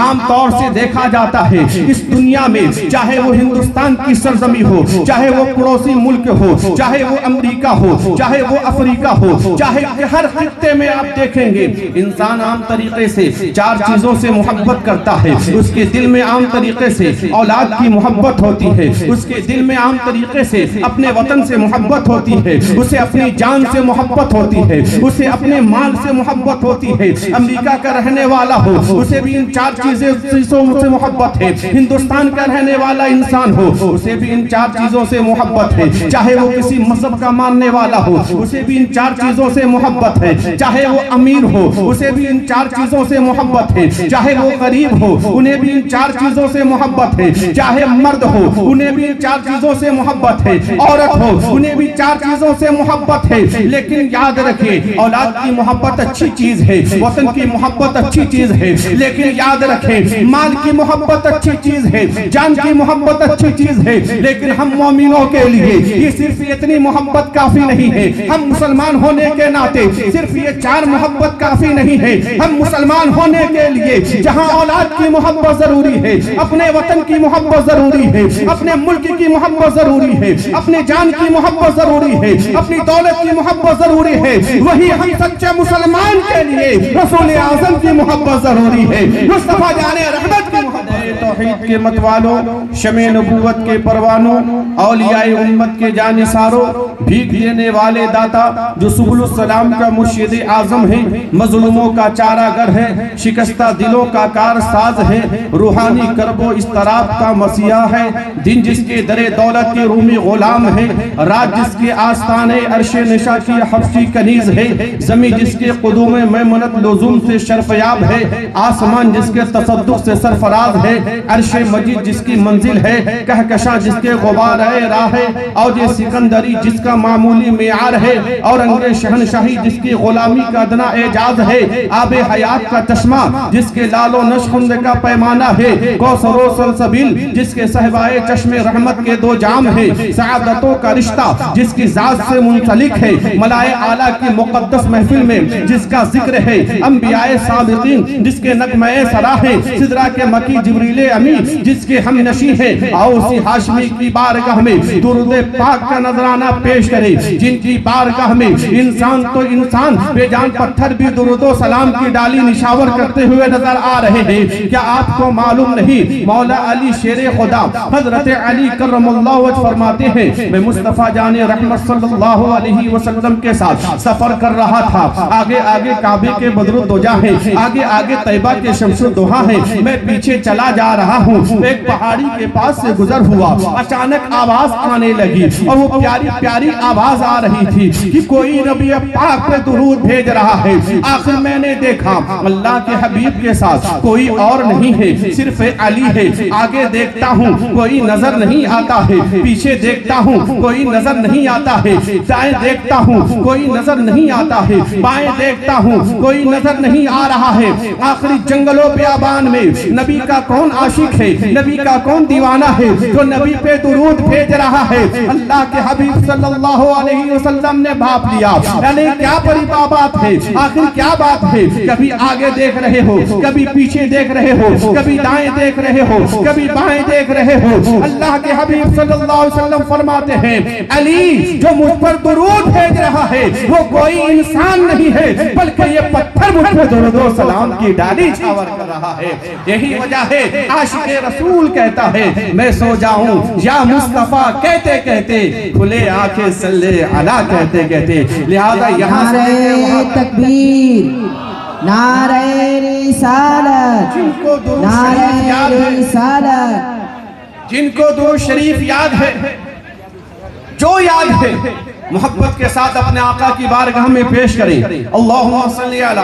आम तौर से देखा जाता है इस दुनिया में, चाहे वो हिंदुस्तान की सरजमी हो, चाहे वो पड़ोसी मुल्क हो, चाहे वो अमेरिका हो, चाहे वो अफ्रीका हो, चाहे हर खित्ते में आप देखेंगे इंसान आम तरीके से चार चीजों से मोहब्बत करता है। उसके दिल में आम तरीके से औलाद की मोहब्बत होती है, उसके दिल में आम तरीके से अपने वतन से मोहब्बत होती है, उसे अपनी जान से मोहब्बत होती है, उसे अपने माल से मोहब्बत होती है। अमेरिका का रहने वाला हो, उसे भी इन चार चीजों से मोहब्बत है। हिंदुस्तान का रहने वाला इंसान हो, उसे भी इन चार चीजों से मोहब्बत है। चाहे वो किसी मजहब का मानने वाला हो, उसे भी इन चार चीजों से मोहब्बत है। चाहे वो अमीर हो, उसे भी इन चार चीजों से मोहब्बत है। चाहे वो गरीब हो, उन्हें भी इन चार चीजों से मोहब्बत है। चाहे मर्द हो, उन्हें भी इन चार चीजों से मोहब्बत है। औरत हो, उन्हें भी चार चीजों से मोहब्बत है। लेकिन याद रखें, औलाद की मोहब्बत अच्छी चीज है, वतन की मोहब्बत अच्छी चीज है, लेकिन याद रखें माल की मोहब्बत अच्छी चीज है, जान की मोहब्बत अच्छी चीज है, लेकिन हम मोमिनों के लिए ये सिर्फ इतनी मोहब्बत काफी नहीं है। हम मुसलमान होने के नाते सिर्फ ये चार मोहब्बत काफी नहीं है। हम मुसलमान होने के लिए जहां औलाद की मोहब्बत जरूरी है, अपने वतन की मोहब्बत जरूरी है, अपने मुल्क की मोहब्बत जरूरी है, अपने जान की मोहब्बत जरूरी है, अपनी दौलत की मोहब्बत जरूरी है, वही हम सच्चे मुसलमान के लिए रसूल आज़म की मोहब्बत जरूरी है, मुस्तफा जाने रहमत की मोहब्बत। तौहीद के मतवालों, शमे नबूवत के परवानों, औलियाए उम्मत के जानिसारों, भीख देने वाले दाता जो सुबुलुस सलाम का मुर्शिद आजम है, मजलूमों का चारागर है, शिकस्ता दिलों का कारसाज है, रूहानी करबो इस्तराब का मसीहा है, दिन जिसके दरे दौलत के रूमी गुलाम है, रात जिसके आस्ताने अर्शे निशा की हफ्सी कनीज है, जमी जिसके कुदूम मैमुनत लुज़ूम से शर्फयाब है, आसमान जिसके तसद्दुक़ से सरफराज है, अर्शे मजीद जिसकी मंजिल है, कहकशां जिसके गुबार राह है, और ये सिकंदरी जिसका मामूली मियार है, और अंग्रेज शहनशाही जिसकी गुलामी का अदना एजाज है, आबे हयात का चश्मा जिसके लालो नशखुंद का पैमाना है, कौसरो सलसबिल जिसके सहबाए चश्मे रहमत के दो जाम है, सआदतों का रिश्ता जिसकी जात से मुंसलिक है, मलाए आला की मुकद्दस महफिल में जिसका जिक्र है, अंबियाए साबिकीन जिसके नगमे सरा है, सिदरा के मकी जिब्रील अमीन जिसके हम नशी है, आओ उसी हाशमी की बारगाह में दुरूद पाक का नजराना पेश करे, जिनकी बारगाह में इंसान तो इंसान बेजान पत्थर भी दुरूदो सलाम की डाली निशावर करते हुए नजर आ रहे हैं। क्या आपको मालूम नहीं मौला अली शेरे खुदा हजरत अली करमुल्लाह वजह फरमाते हैं, मैं मुस्तफा जाने रहमत सल्लल्लाहु अलैहि वसल्लम के साथ सफर कर रहा था, आगे आगे काबे के बदरुद्दोजा है, आगे आगे तैयबा के शमसुद्दोहा है, मैं पीछे चला जा रहा हूँ, एक पहाड़ी के पास से गुजर हुआ, अचानक आवाज आने लगी और वो प्यारी प्यारी आवाज आ रही थी कि कोई नबी पाक पे दुरूद भेज रहा है। आखिर मैंने देखा अल्लाह के हबीब के साथ कोई और नहीं है, सिर्फ अली है। आगे देखता हूँ कोई नजर नहीं आता है, पीछे देखता हूँ कोई नजर नहीं आता है, दाएं देखता हूँ कोई नजर नहीं आता है, बाएं देखता हूँ कोई नजर नहीं आ रहा है। आखिरी जंगलों बियाबान में नबी का कौन आशिक है, नबी का कौन दीवाना है जो नबी पे दुरूद भेज रहा है। अल्लाह के हबीब सल्लल्लाहु अलैहि वसल्लम ने भाप लिया, यानी क्या बड़ी बात है, आखिर क्या बात है। कभी आगे देख रहे हो, कभी पीछे देख रहे हो, कभी दाएं देख रहे हो, कभी बाएं देख रहे हो। अल्लाह के हबीब सल्लल्लाहु अलैहि वसल्लम फरमाते हैं, अली जो मुझ पर दुरूद भेज रहा है वो कोई इंसान नहीं है, बल्कि ये पत्थर मुझ पर दुरूद सलाम की डाली छावर कर रहा है। यही वजह है आशिक़े रसूल कहता है, मैं सो जाऊं या मुस्तफा कहते कहते, खुले आंखें सल्ले अला कहते कहते। लिहाजा यहाँ से तकबीर, नारे रिसालत, नारे रिसालत, जिनको दुरूद शरीफ याद है, जो याद है मोहब्बत के साथ अपने आका की बारगाह में पेश करें। अल्लाहुम्मा सल्ली अला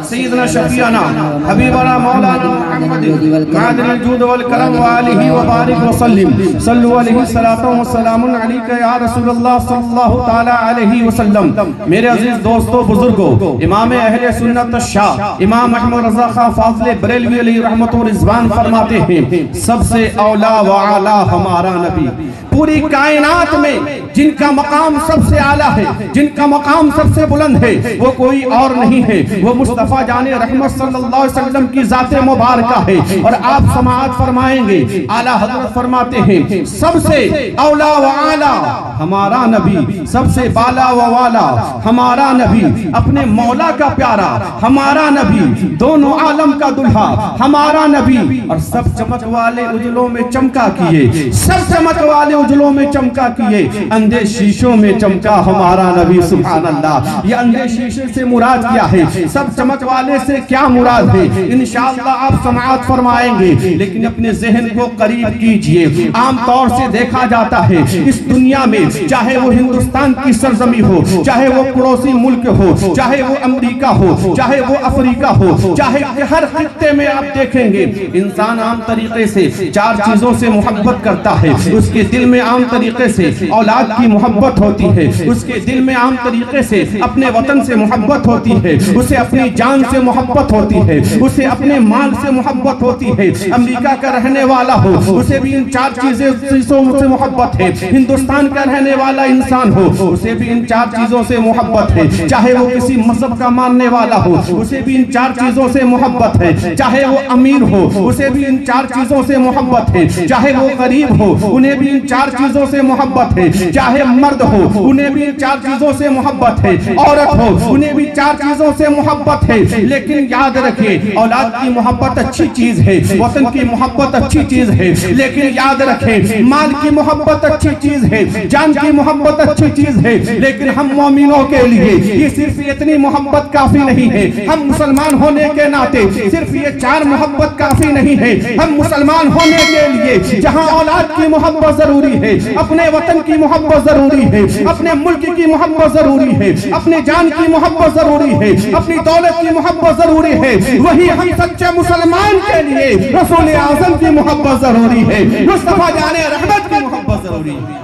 सय्यिदना शफीअना हबीबना मौलाना मुहम्मद मादिल जूद वल करम व आलिहि व बारिक व सल्लिम सल्लु अलैहि सलातु व सलामुन अलैका या रसूलल्लाह सल्लल्लाहु तआला अलैहि वसल्लम। मेरे अजीज दोस्तों, बुजुर्गों, इमाम अहले सुन्नत शाह इमाम अहमद रज़ा खां फाज़िल बरेलवी अलैहि रहमत व रिज़वान फरमाते हैं, सबसे औला व आला हमारा नबी। पूरी कायनात में जिनका मकाम सबसे सबसे आला है, जिनका मकाम सबसे बुलंद है, वो कोई और नहीं है, वो मुस्तफा जाने रहमत सल्लल्लाहु अलैहि वसल्लम की जाते मुबारका है। और आप समाअत फरमाएंगे, आला हजरत फरमाते हैं, सबसे औला व आला हमारा नबी, सबसे बाला व वाला हमारा नबी, अपने मौला का प्यारा हमारा नबी, दोनों आलम का दुल्हा हमारा नबी, और सब चमक वाले उजलों में चमका किए, सब चमक वाले उजलों में चमका किए, अंधे शीशों में चमका हमारा नबी। सुभान अल्लाह। ये अंधे शीशे से मुराद क्या है, सब चमक वाले से क्या मुराद है, इंशाअल्लाह आप समाअत फरमाएंगे, लेकिन अपने ज़हन को करीब कीजिए। आमतौर से देखा जाता है इस दुनिया में, चाहे वो हिंदुस्तान की सरजमी हो, चाहे वो पड़ोसी मुल्क हो, चाहे वो अमेरिका हो, चाहे वो अफ्रीका हो, चाहे हर खित्ते में आप देखेंगे, इंसान आम तरीके से चार चीजों से मोहब्बत करता है। उसके दिल में आम तरीके से औलाद की मोहब्बत होती है, उसके दिल में आम तरीके से अपने वतन से मोहब्बत होती है, उसे अपनी जान से मोहब्बत होती है, उसे अपने माल से मोहब्बत होती है। अमेरिका का रहने वाला हो, उसे भी इन चार चीजों से मोहब्बत है। हिंदुस्तान का रहने वाला इंसान हो, उसे भी इन चार चीजों से मोहब्बत है। चाहे वो किसी मजहब का मानने वाला हो, उसे भी इन चार चीजों से मोहब्बत है। चाहे वो अमीर हो, उसे भी इन चार चीजों से मोहब्बत है। चाहे वो गरीब हो, उन्हें भी इन चार चीजों से मोहब्बत है। चाहे मर्द हो, उन्हें भी इन चार चीजों से मोहब्बत है। औरत हो, उन्हें भी चार चीजों से मोहब्बत है। लेकिन याद रखें, औलाद की मोहब्बत अच्छी चीज है, वतन की मोहब्बत अच्छी चीज है, लेकिन याद रखें, माल की मोहब्बत अच्छी चीज है, जान की मोहब्बत अच्छी चीज है, लेकिन हम मोमिनों के लिए ये सिर्फ इतनी मोहब्बत काफी नहीं है। हम मुसलमान होने के नाते सिर्फ ये चार मोहब्बत काफी नहीं है। हम मुसलमान होने के लिए जहाँ औलाद की मोहब्बत जरूरी है, अपने वतन की मोहब्बत जरूरी है, अपने मुल्क की मोहब्बत जरूरी है, अपनी जान की मोहब्बत जरूरी है, अपनी दौलत की मोहब्बत जरूरी है, वही हम सच्चे मुसलमान के लिए रसूल आज़म की मोहब्बत जरूरी है, मुस्तफा जाने रहमत की मोहब्बत जरूरी है।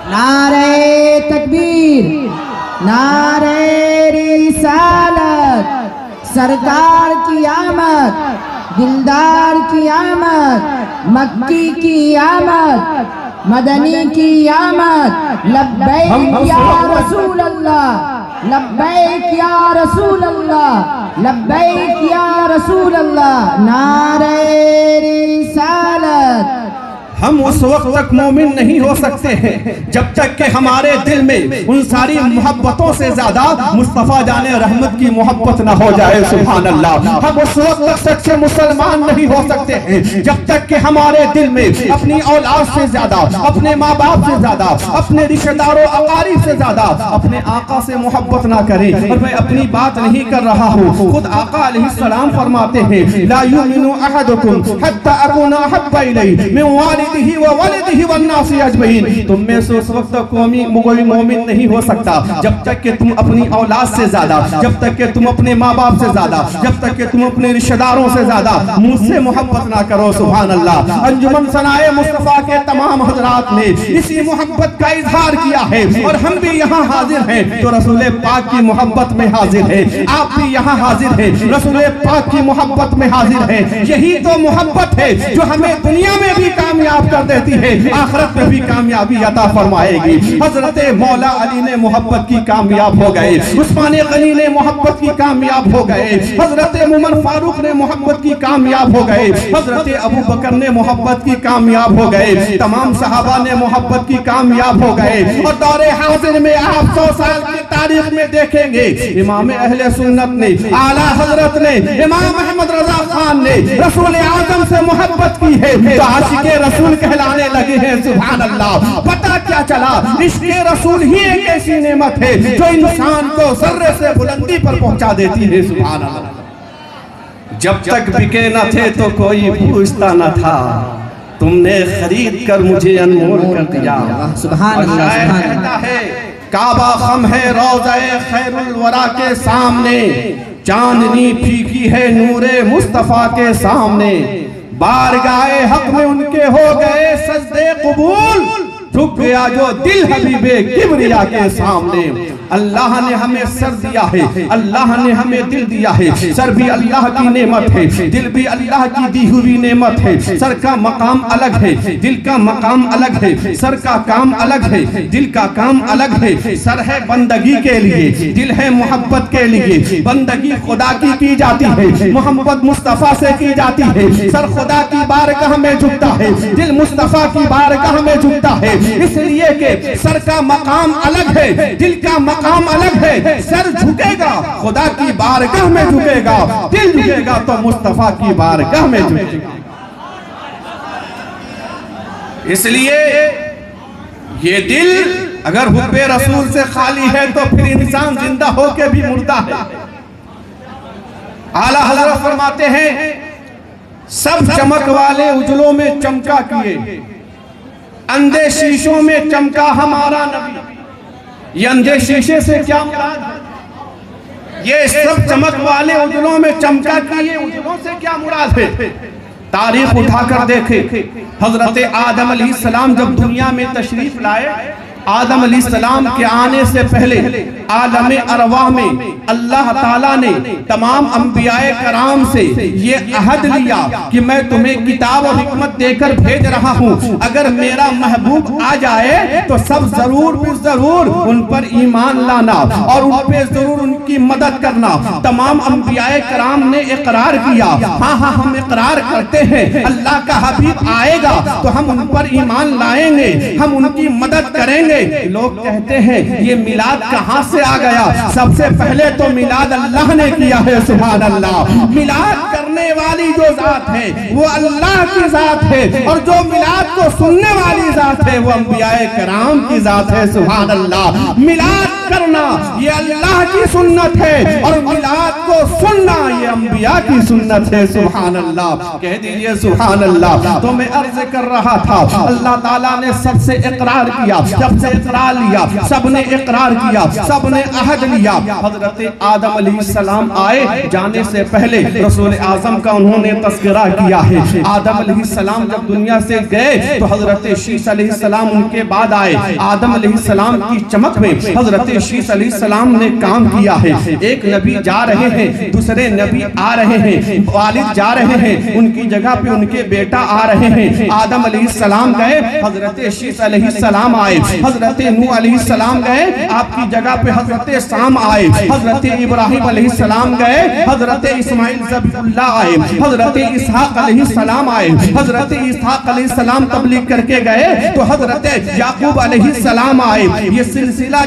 नारे तकबीर, नारे रिसालत, सरकार की आमद, दिलदार की आमद, मक्की की आमद, मदनी की आमद, लब्बैक या रसूल अल्लाह, लब्बैक या रसूल अल्लाह, लब्बैक या रसूल अल्लाह। नारे रिसालत। हम उस वक्त तक मोमिन नहीं हो सकते हैं जब तक कि हमारे दिल में उन सारी मोहब्बतों से ज्यादा मुस्तफा जाने रहमत की मोहब्बत ना हो जाए। सुभान अल्लाह। हम उस वक्त तक सच्चे मुसलमान नहीं हो सकते हैं जब तक कि हमारे दिल में अपनी औलाद से ज्यादा, अपने माँ बाप से ज्यादा, अपने रिश्तेदारों अकारीब से ज्यादा अपने आका से मोहब्बत ना करें। और मैं अपनी बात नहीं कर रहा हूँ, खुद आका अलैहिस्सलाम फरमाते हैं, ला युमिनु अहदुकुम हत्ता अकूना अहब्बा इलैहि मिन वालिदिही व वलिदिही वन्नासी अजमईन। तुम में से उस वक्त तक कोई मोमिन नहीं हो सकता जब तक कि तुम अपनी औलाद से ज्यादा, जब तक कि तुम अपने माँ बाप से ज्यादा, जब तक कि तुम अपने रिश्तेदारों से ज्यादा मुझसे मोहब्बत ना करो। सुभान अल्लाह। अंजुमन सनाए मुस्तफा के तमाम हजरात ने इसी मोहब्बत का इजहार किया है और हम भी यहाँ हाजिर हैं तो रसूल पाक की मोहब्बत में हाजिर है। आप भी यहाँ हाजिर हैं, रसूल पाक की मोहब्बत में हाजिर हैं। यही तो मोहब्बत है जो हमें दुनिया में भी कामयाब कर देती है, आखिरत में भी कामयाबी अता फरमाएगी। हजरत मौला अली ने मोहब्बत की कामयाब हो गए, उस्मान गनी ने मोहब्बत की कामयाब हो गए, हजरत उमर फारूक ने मोहब्बत की कामयाब हो गए, हजरत अबू बकर ने मोहब्बत की कामयाब हो गए, तमाम सहाबा ने मोहब्बत की कामयाब हो गए। और दौरे हाजिर में आप 100 साल की तारीख में देखेंगे इमाम अहले सुन्नत ने, आला हजरत ने, इमाम अहमद रजा खान ने रसूल आजम से मोहब्बत की है तो आशिके रसूल कहलाने लगे हैं। सुभान अल्लाह। पता क्या चला, इश्क़े रसूल ही एक ऐसी नेमत है जो इंसान को ज़र्रे से बुलंदी पर पहुंचा देती है। सुभान अल्लाह। जब तक बिके न थे तो कोई पूछता न था, तुमने खरीद कर मुझे अनमोल कर दिया। सुभान अल्लाह। कहता है काबा खम है रोज़े खैरुल वरा के सामने, चांदनी फीकी है नूरे मुस्तफा के सामने, बारगाए हक में उनके हो गए सजदे कबूल, झुक गया जो दिल हबीबे किबरिया के सामने। अल्लाह ने हमें सर दिया है, अल्लाह ने हमें दिल दिया है। सर भी अल्लाह की नेमत है, दिल भी अल्लाह की दी हुई नेमत है। सर का मकाम अलग है, दिल का मकाम अलग है। सर का काम अलग है, दिल का काम अलग है। सर है बंदगी के लिए, दिल है मोहब्बत के लिए। बंदगी खुदा की जाती है, मोहब्बत मुस्तफा से की जाती है। सर खुदा की बारगाह में झुकता है, दिल मुस्तफा की बारगाह में झुकता है। इसलिए कि सर का मकाम अलग है, दिल का मकाम अलग है। सर झुकेगा खुदा की बारगाह में झुकेगा, दिल झुकेगा तो मुस्तफा की बारगाह में झुकेगा। इसलिए ये दिल अगर हुब्बे रसूल से खाली है तो फिर इंसान जिंदा होके भी मुर्दा है। आला हज़रत फरमाते हैं, सब चमक वाले उजलों में चमका किए, अंधे शीशों में चमका हमारा नबी। ये अंधे शीशे से क्या मुराद है? ये सब चमक वाले उजलों में चमका किए, उजलों से क्या मुराद है? तारीख उठाकर देखे, हजरत आदम अलैहिस्सलाम जब दुनिया में तशरीफ लाए, आदम अलैहिस्सलाम के आने से पहले आलम अरवाह में अल्लाह ताला ने तमाम अंबियाए कराम से ये अहद लिया कि मैं तुम्हें किताब और हिकमत देकर भेज रहा हूँ। अगर मेरा महबूब आ जाए तो सब जरूर जरूर उन पर ईमान लाना और उन पे जरूर उनकी मदद करना। तमाम अंबियाए कराम ने इकरार किया, हाँ हाँ हम इकरार करते हैं, अल्लाह का हबीब आएगा तो हम उन पर ईमान लाएंगे, हम उनकी मदद करेंगे। लोग कहते हैं ये मिलाद कहाँ से आ गया? सबसे पहले तो मिलाद अल्लाह ने किया है, सुभान अल्लाह। मिलाद करने वाली जो जात है वो अल्लाह की जात है, और जो मिलाद को सुनने वाली जात है वो अंबियाए कराम की जात है, सुभान अल्लाह। मिलाद करना ये अल्लाह की सुन्नत है और मिलाद को सुनना ये अंबिया की सुन्नत है, सुभान अल्लाह। कह दीजिए सुभान अल्लाह। तो मैं अर्ज कर रहा था, अल्लाह ताला ने सबसे इकरार किया, जब से इकरार लिया सबने इकरार किया, सबने अहद लिया। हजरत आदम अलैहिस्सलाम आए, जाने से पहले रसूल आजम का उन्होंने तस्करा किया है। आदम अलैहिस्सलाम जब दुनिया से गए तो हजरत शीश अलैहिस्सलाम उनके बाद आए। आदम अलैहिस्सलाम की चमक में हजरत शीश अलैहिस्सलाम ने काम किया है। एक नबी जा रहे हैं, दूसरे नबी आ रहे हैं, वालिद जा रहे हैं, उनकी जगह पे उनके बेटा आ रहे हैं। आदम अलैहिस्सलाम गए, हजरत शीश अलैहिस्सलाम आए। हजरत नूह अलैहिस्सलाम गए, आपकी जगह पे हजरत शाम आए। हजरत इब्राहिम अलैहिस्सलाम गए, हजरत इस्माइल ज़बीहुल्लाह आए। हजरत इसहाक अलैहिस्सलाम आए। हजरत इसहाक अलैहिस्सलाम तबलीग करके गए तो हजरत याकूब अलैहिस्सलाम आए। ये सिलसिला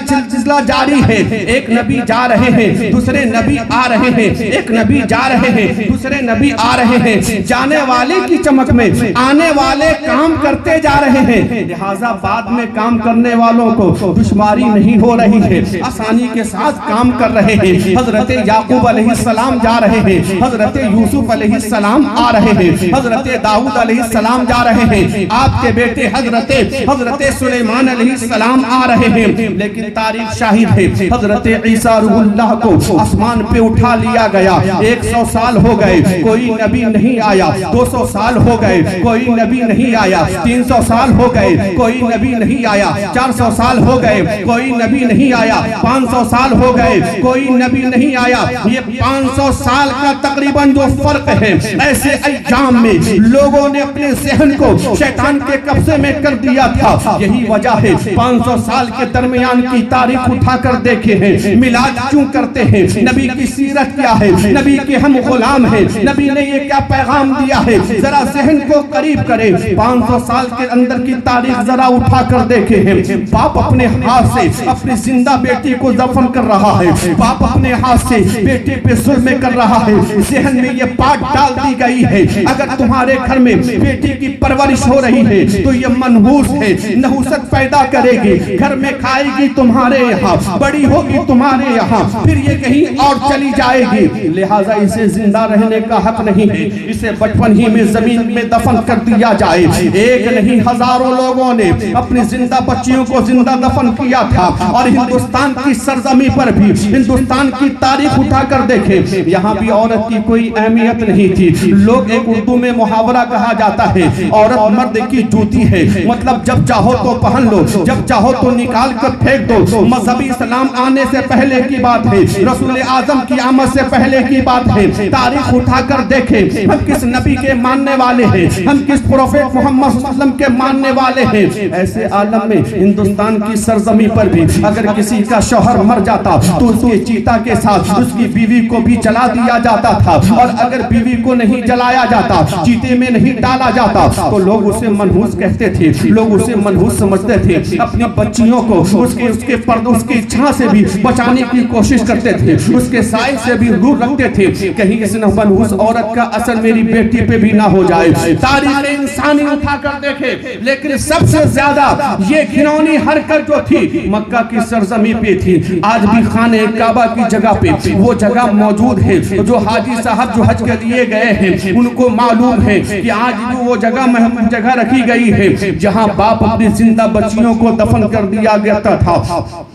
जारी है। एक नबी जा रहे हैं, दूसरे नबी आ रहे हैं, एक नबी जा रहे हैं, दूसरे नबी आ रहे हैं। जाने वाले की चमक में आने वाले काम करते जा रहे हैं, लिहाजा बाद में काम करने वालों को दुश्वारी नहीं हो रही है, आसानी के साथ काम कर रहे हैं। हजरत याकूब अलैहिस्सलाम जा रहे हैं, हजरत यूसुफ अलैहिस्सलाम आ रहे हैं, हजरत दाऊद अलैहिस्सलाम जा रहे हैं, आपके बेटे हजरत सुलेमान अलैहिस्सलाम आ रहे हैं। लेकिन तारीख शाहिद है, हजरत ईसा रूहुल्लाह को आसमान पे उठा लिया गया। 100 साल हो गए, कोई नबी नहीं आया। 200 साल हो गए, कोई नबी नहीं आया। 300 साल हो गए, कोई नबी नहीं आया। 400 साल हो गए, कोई नबी नहीं आया। 500 साल हो गए, कोई नबी नहीं आया। ये 500 साल का तकरीबन जो फर्क है, ऐसे अय्याम में लोगों ने अपने ज़हन को शैतान के कब्जे में कर दिया था। यही वजह है 500 साल के दरमियान की तारीख उठाकर देखे हैं, मिलाद क्यों करते हैं, नबी की सीरत क्या है, नबी के हम गुलाम हैं, नबी ने ये क्या पैगाम दिया है, जरा ज़हन को करीब करें। 500 साल के अंदर की तारीख जरा उठाकर देखे हैं। बाप अपने हाथ से अपनी जिंदा बेटी को दफन कर रहा है, बाप अपने हाथ से बेटे पे जुल्म कर रहा है। ज़हन में ये बात डाल दी गई है, अगर तुम्हारे घर में बेटी की परवरिश हो रही है तो ये मनहूस है, नहुसत पैदा करेगी, घर में खाएगी तुम्हारे यहाँ, बड़ी होगी तुम्हारे यहाँ, फिर ये कहीं और चली जाएगी। लिहाजा इसे जिंदा रहने का हक नहीं है, इसे बचपन ही में जमीन में दफन कर दिया जाए। एक नहीं हजारों लोगों ने अपनी जिंदा बच्चियों बच्चियों को जिंदा दफन किया था। और हिंदुस्तान की सरजमी पर भी, हिंदुस्तान की तारीख उठाकर देखे, यहाँ भी औरत की कोई अहमियत नहीं थी। लोग, एक उर्दू में मुहावरा कहा जाता है, औरत मर्द की जूती है, मतलब जब चाहो तो पहन लो, जब चाहो तो निकाल कर फेंक दो। मजहबी इस्लाम आने से पहले की बात है, रसूल आजम की आमद से पहले की बात है। तारीख उठाकर देखें, हम किस नबी के मानने वाले हैं, हम किस प्रोफेट मोहम्मद सल्लल्लाहु अलैहि वसल्लम के मानने वाले हैं। ऐसे आलम में हिंदुस्तान की सरजमी पर भी अगर किसी का शौहर मर जाता तो उसके चीता के साथ उसकी बीवी को भी जला दिया जाता था। और अगर बीवी को नहीं जलाया जाता, चीते में नहीं डाला जाता, तो लोग उसे मनहूस कहते थे, लोग उसे मनहूस समझते थे। अपनी बच्चियों को उसके पर्दों, उसकी छां से भी बचाने की कोशिश करते थे, उसके साए से भी दूर रखते थे, कहीं इस मनहूस औरत का असर मेरी बेटी पे भी ना हो जाए। तारीख इंसानी उठाकर देखे, लेकिन सबसे ज्यादा ये घिनौनी हरकत जो थी मक्का की सरजमी पे थी। आज भी खाने काबा की जगह पे वो जगह मौजूद है। जो हाजी साहब जो हज के लिए गए हैं उनको मालूम है कि आज भी वो जगह रखी गई है जहां बाप अपनी जिंदा बच्चियों को दफन कर दिया गया था।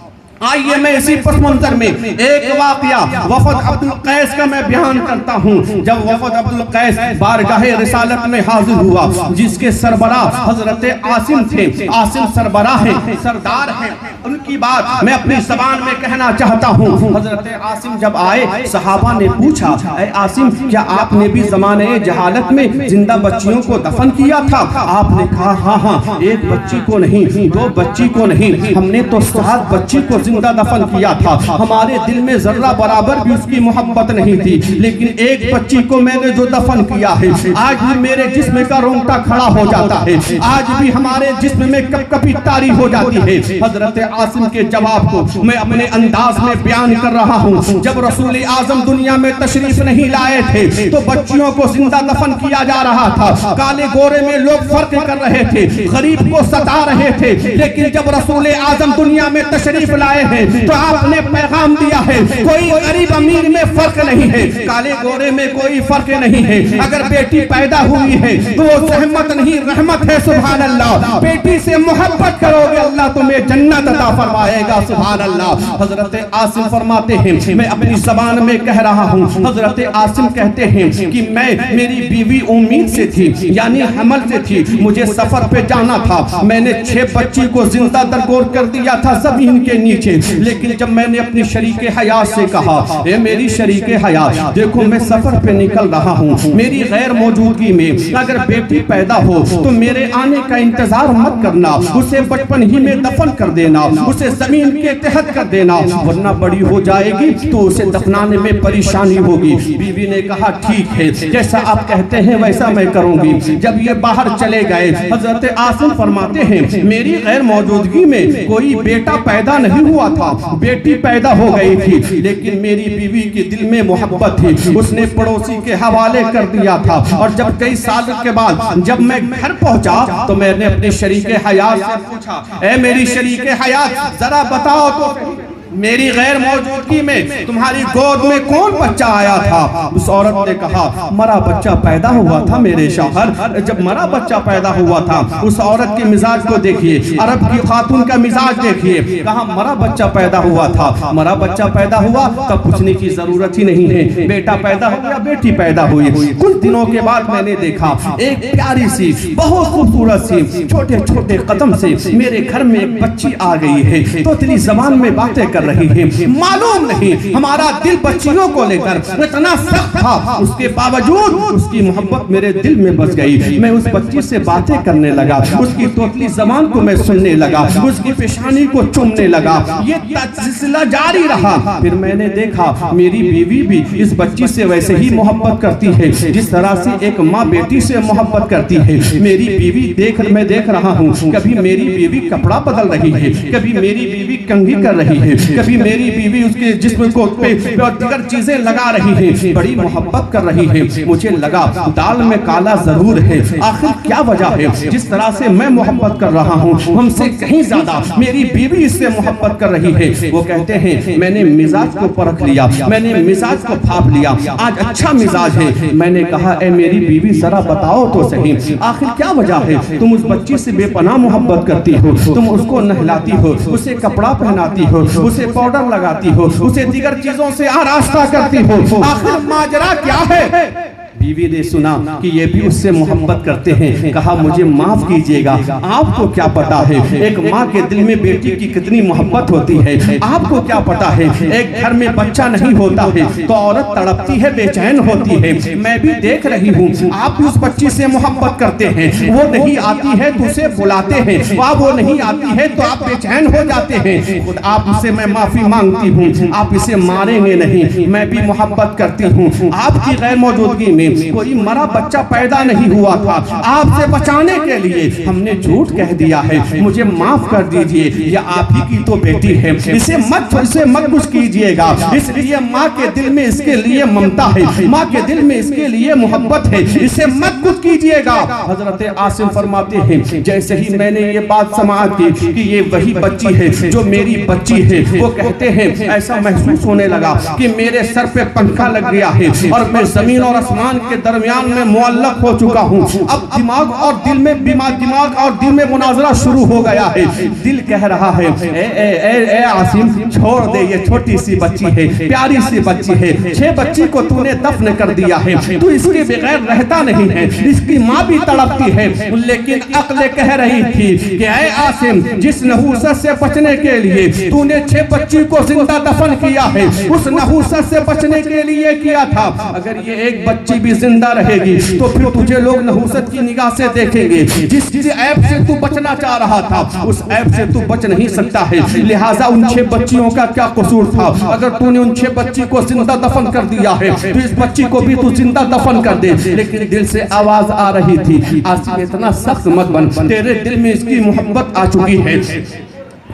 आइए मैं इसी पस मंजर में एक वाकया वफद अब्दुल कैस का मैं बयान करता हूँ। जब वफद अब्दुल कैस बारगाहे रिसालत में हाजिर हुआ, जिसके सरबराह हजरत आसिम थे, आसिम सरबराह हैं, सरदार हैं, उनकी बात मैं अपनी जबान में कहना चाहता हूँ। हजरत आसिम जब आए, सहाबा ने पूछा, ऐ आसिम, क्या आपने भी जमाने जहालत में जिंदा बच्चियों को दफन किया था? आपने कहा हाँ, एक बच्ची को नहीं, दो बच्ची को नहीं, हमने तो 7 बच्ची को जिंदा दफन किया था। हमारे दिल में जर्रा बराबर भी उसकी मोहब्बत नहीं थी, लेकिन एक बच्ची को मैंने जो दफन किया है, आज भी मेरे जिस्म का रोंगटा खड़ा हो जाता है, आज भी हमारे जिस्म में कपकपी तारी हो जाती है। हजरत आसिम के जवाब को मैं अपने अंदाज में बयान कर रहा हूँ। जब रसूल आजम दुनिया में तशरीफ नहीं लाए थे तो बच्चियों को जिंदा दफन किया जा रहा था। काले गोरे में लोग फर्क कर रहे थे, गरीब को सता रहे थे, लेकिन जब रसूल आजम दुनिया में तशरीफ लाए हैं तो आपने पैगाम दिया है, कोई गरीब अमीर में फर्क नहीं है, काले गोरे में कोई फर्क नहीं है। अगर बेटी पैदा हुई है तो वो सहमत नहीं, रहमत है। सुभान अल्लाह, बेटी से मोहब्बत करोगे अल्लाह तुम्हें जन्नत अता फरमाएगा। सुभान अल्लाह। हजरत आसिम फरमाते हैं, मैं अपनी जबान में कह रहा हूँ, हजरत आसिम कहते हैं कि मेरी बीवी उम्मीद से थी, यानी हमल से थी, मुझे सफर पे जाना था। मैंने 6 बच्ची को जिंदा दरगोर कर दिया था जमीन के नीचे, लेकिन जब मैंने अपनी शरीके हयात से कहा, ए मेरी शरीके हयात, देखो मैं सफर पे निकल रहा हूँ, मेरी गैर मौजूदगी में अगर बेटी पैदा हो तो मेरे आने का इंतजार मत करना, उसे बचपन ही में दफन कर देना, उसे जमीन के तहत कर देना, वरना बड़ी हो जाएगी तो उसे दफनाने में परेशानी होगी। बीवी ने कहा ठीक है, जैसा आप कहते हैं वैसा मैं करूंगी। जब ये बाहर चले गए, हजरत आसिम फरमाते हैं, मेरी गैर मौजूदगी में कोई बेटा पैदा नहीं हुआ था, बेटी पैदा हो गई थी, लेकिन मेरी बीवी के दिल में मोहब्बत थी, उसने पड़ोसी के हवाले कर दिया था। और जब कई साल के बाद जब मैं घर पहुंचा तो मैंने अपने शरीके हयात से पूछा, ए मेरी शरीके हयात, जरा बताओ तो मेरी गैर मौजूदगी में तुम्हारी गोद में कौन बच्चा आया था? उस औरत ने कहा, मरा बच्चा पैदा हुआ था मेरे शौहर। जब मरा बच्चा पैदा हुआ था, उस औरत के मिजाज को देखिए, अरब की खातून का मिजाज देखिए, कहा मरा बच्चा पैदा हुआ था, मरा बच्चा पैदा हुआ तब पूछने की जरूरत ही नहीं है, बेटा पैदा हो गया, बेटी पैदा हुई। कुछ दिनों के बाद मैंने देखा एक प्यारी सी, बहुत खूबसूरत सी, छोटे छोटे कदम से मेरे घर में एक बच्ची आ गई है, तोतली जबान में बातें कर रही है। मालूम नहीं हमारा दिल बच्चियों को लेकर इतना सख्त था, उसके बावजूद उसकी मोहब्बत मेरे दिल में बस गई। मैं उस बच्ची से बातें करने लगा, उसकी तोतली जबान को मैं सुनने लगा, उसकी पेशानी को चूमने लगा। ये सिलसिला जारी रहा। फिर मैंने देखा मेरी बीवी भी इस बच्ची से वैसे ही मोहब्बत करती है जिस तरह से एक माँ बेटी से मोहब्बत करती है। मेरी बीवी मैं देख रहा हूँ, कभी मेरी बीवी कपड़ा बदल रही है, कभी मेरी बीवी कंघी कर रही है, कभी मेरी बीवी उसके जिस्म को पे और दीगर चीजें लगा रही है, बड़ी मोहब्बत कर रही है। मुझे लगा दाल में काला जरूर है, आखिर क्या वजह है? जिस तरह से मैं मोहब्बत कर रहा हूँ हमसे कहीं ज्यादा मेरी बीवी इससे मोहब्बत कर रही है। वो कहते हैं मैंने मिजाज को परख लिया, मैंने मिजाज को भाप लिया, आज अच्छा मिजाज है। मैंने कहा ए मेरी बीवी जरा बताओ तो सही, आखिर क्या वजह है? तुम उस बच्ची से बेपनाह मोहब्बत करती हो, तुम उसको नहलाती हो, उसे कपड़ा पहनाती हो, उसे पाउडर लगाती हो, उसे दीगर चीजों से आरास्ता करती हो, आखिर माजरा क्या है? बीवी ने सुना कि ये भी उससे मोहब्बत करते हैं, कहा मुझे माफ कीजिएगा, आपको क्या पता है एक माँ के दिल में बेटी की कितनी मोहब्बत होती है, आपको क्या पता है एक घर में बच्चा नहीं होता है तो औरत तड़पती है, बेचैन होती है। मैं भी देख रही हूँ आप भी उस बच्ची से मोहब्बत करते हैं, वो नहीं आती है तो उसे बुलाते हैं, वो नहीं आती है तो आप बेचैन हो जाते हैं। खुद आपसे मैं माफी मांगती हूँ, आप इसे मारेंगे नहीं, मैं भी मोहब्बत करती हूँ। आपकी गैर मौजूदगी में कोई मरा बच्चा पैदा नहीं हुआ था, आपसे बचाने के लिए हमने झूठ कह दिया है, मुझे माफ कर दीजिए, ये आप ही की तो बेटी है, इसे मत कुछ कीजिएगा। इसलिए माँ के दिल में इसके लिए ममता है, माँ के दिल में इसके लिए मोहब्बत है, इसे मत कुछ कीजिएगा। हजरत आसिम फरमाते हैं जैसे ही मैंने ये बात समाअत की कि ये वही बच्ची है जो मेरी बच्ची है, वो कहते हैं ऐसा महसूस होने लगा कि मेरे सर पे पंखा लग गया है और मैं जमीन और आसमान के दरमियान में मुअल्लक हो चुका हूँ। अब दिमाग और दिल में मुनाजरा शुरू हो गया है। दिल कह रहा है ए आसिम छोड़ दे, ये छोटी सी बच्ची है, प्यारी सी बच्ची है, 6 बच्ची को तूने दफन कर दिया है, तू इसके बगैर रहता नहीं है, इसकी माँ भी तड़पती है। लेकिन अक्ल कह रही थी कि ए आसिम जिस नहूसत से बचने के लिए तूने 6 बच्ची को जिंदा दफन किया है, उस नहूसत से बचने के लिए किया था। अगर ये एक बच्ची भी जिंदा रहेगी तो फिर तुझे लोग नहूसत की निगाह से देखेंगे। जिस ऐप से तू बचना चाह रहा था उस ऐप से तू बच नहीं सकता है, लिहाजा उन 6 बच्चियों का क्या कसूर था? अगर तूने उन 6 बच्ची को जिंदा दफन कर दिया है तो इस बच्ची को भी तू जिंदा दफन कर दे। लेकिन दिल से आवाज आ रही थी आसिम इतना सख्त मत बन, तेरे दिल में इसकी मोहब्बत आ चुकी है,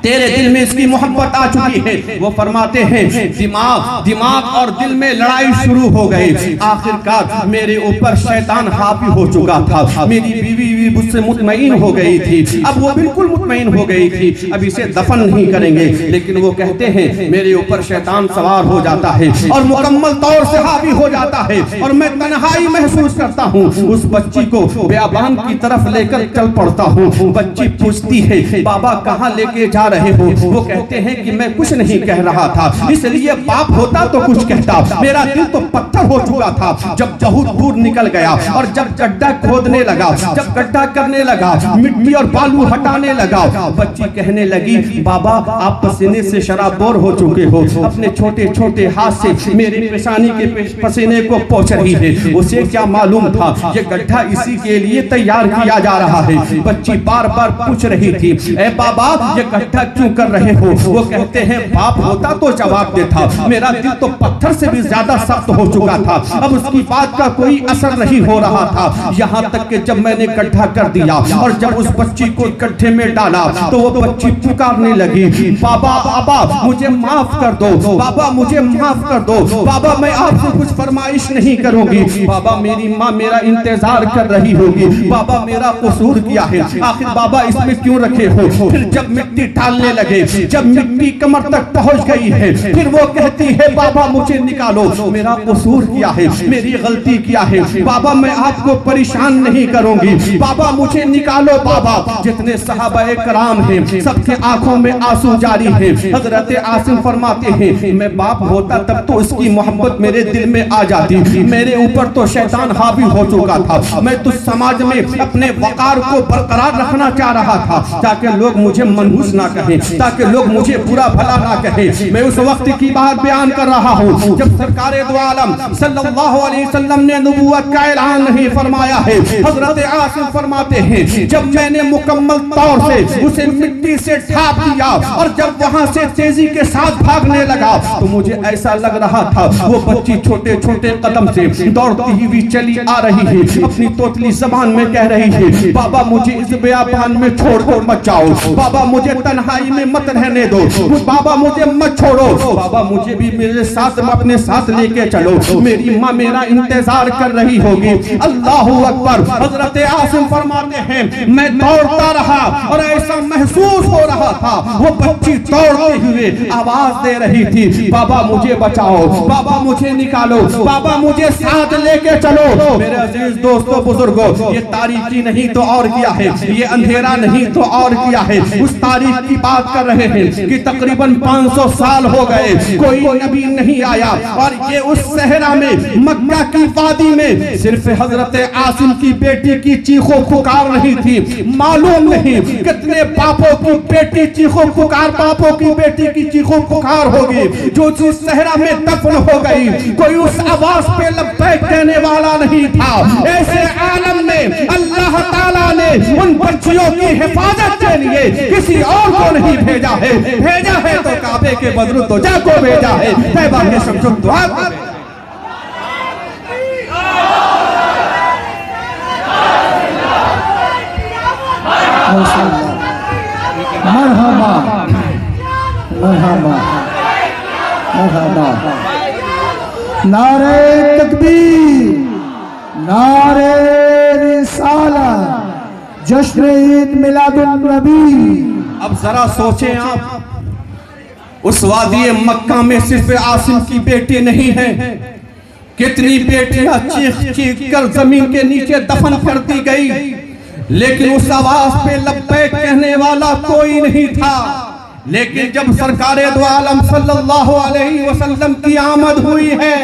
तेरे दिल में इसकी मोहब्बत आ चुकी है। वो फरमाते हैं दिमाग और दिल में लड़ाई शुरू हो गई। आखिरकार मेरे ऊपर शैतान हावी हो चुका था, मेरी बीवी मुझसे मुतमईन हो गई थी, अब वो बिल्कुल मुतमईन हो गई थी, अब इसे दफन नहीं करेंगे। लेकिन वो कहते हैं मेरे ऊपर शैतान सवार हो जाता है और मुकम्मल तौर से हावी हो जाता है और मैं तन्हाई महसूस करता हूँ। उस बच्ची को बियाबान की तरफ लेकर चल पड़ता हूँ। बच्ची पूछती है बाबा कहाँ लेके जा रहे हो? वो कहते हैं कि मैं कुछ नहीं कह रहा था, इसलिए बाप होता तो कुछ कहता, मेरा दिल तो पत्थर हो चुका था। जब बहुत दूर निकल गया और जब गड्ढा खोदने लगा, जब गड्ढा करने लगा, मिट्टी और बालू हटाने लगा, बच्ची कहने लगी बाबा आप पसीने से शराबोर हो चुके हो, अपने छोटे छोटे हाथ से मेरे पेशानी के पसीने को पोंछ रही है। उसे क्या मालूम था ये गड्ढा इसी के लिए तैयार किया जा रहा है। बच्ची बार बार पूछ रही थी ए बाबा ये गड्ढा क्यों कर रहे हो? वो कहते हैं बाप होता तो जवाब देता, मेरा दिल तो पत्थर से भी ज्यादा सख्त हो चुका था, अब उसकी बात का कोई असर नहीं हो रहा था। यहाँ तक कि जब मैंने गड्ढा कर दिया और जब उस बच्ची को गड्ढे में डाला तो वो बच्ची पुकारने लगी बाबा बाबा मुझे माफ कर दो, बाबा मुझे माफ कर दो, बाबा मैं आपसे कुछ फरमाइश नहीं करूंगी, बाबा मेरी माँ मेरा इंतजार कर रही होगी, बाबा मेरा कसूर किया है, आखिर बाबा इसमें क्यों रखे हो? फिर जब मिट्टी डालने लगे, जब मिट्टी कमर तक पहुंच गई है, फिर वो कहती है बाबा मुझे निकालो, मेरा कसूर किया है, मेरी गलती किया है, बाबा मैं आपको परेशान नहीं करूंगी, बाबा मुझे निकालो। बाबा जितने सहाबाए कराम हैं सबके आंखों में आंसू जारी हैं। हजरत आसिम फरमाते हैं मैं बाप होता तब तो इसकी मोहब्बत मेरे दिल में आ जाती, मेरे ऊपर तो शैतान हावी हो चुका था, मैं तो समाज में अपने वकार को बरकरार रखना चाह रहा था ताकि लोग मुझे मनहूस ना कहें, ताकि लोग मुझे बुरा भला ना कहें। मैं उस वक्त की बात बयान कर रहा हूँ जब सरकारे दो आलम सल्लल्लाहु अलैहि वसल्लम ने नबूवत का ऐलान नहीं फरमाया है। हजरत आसिम फरमाते हैं जब मैंने मुकम्मल तौर से उसे मिट्टी से ढांप दिया और जब वहां से तेजी के साथ भागने लगा तो मुझे ऐसा लग रहा था वो बच्ची छोटे छोटे कदम से दौड़ती हुई चली आ रही है, अपनी तोतली जबान में कह रही है बाबा मुझे इस बियाबान में छोड़कर मत जाओ, बाबा मुझे तन्हाई में मत रहने दो, बाबा मुझे मत छोड़ो, बाबा मुझे भी मेरे साथ अपने साथ लेके चलो, मेरी माँ मेरा इंतजार कर रही होगी। अल्लाहू अकबर। हजरत आसिम फरमाते हैं मैं दौड़ता रहा और ऐसा महसूस हो रहा था वो बच्ची दौड़ते हुए आवाज दे रही थी, बाबा मुझे बचाओ, बाबा मुझे निकालो, बाबा मुझे साथ लेके चलो। मेरे अजीज दोस्तों बुजुर्गों, ये तारीकी नहीं तो और क्या है, ये अंधेरा नहीं तो और क्या है। उस तारीख की बात कर रहे हैं कि तकरीबन 500 साल हो गए, कोई नबी नहीं आया और ये उस सहरा में मक्का की वादी में सिर्फ हजरत आसिम की बेटी की चीखों पुकार नहीं थी। मालूम नहीं कितने बापों की बेटी चीखों पुकार, बापों की बेटी की चीखों पुकार होगी जो जिस सहरा में दफन हो गई। कोई उस आवाज पे लब्बैक कहने वाला नहीं था। ऐसे आलम में अल्लाह ताला ने उन बच्चियों की हिफाजत के लिए किसी और को नहीं भेजा है, भेजा है तो काबे के बदरू तो जा को भेजा है। तैबा में समझो दुआ करें। मरहबा मरहबा मरहबा। नारे तकबीर, नारे रिसालत, जश्न ईद मिलादुन नबी। अब जरा सोचें आप, उस वादी मक्का में सिर्फ आसिम की बेटी नहीं है, कितनी बेटियां चीख चीख कर जमीन के नीचे दफन कर दी गई, लेकिन उस आवाज पे लब्बैक कहने वाला कोई नहीं था। लेकिन जब सरकारे दो आलम सल्लल्लाहु अलैहि वसल्लम की आमद हुई है,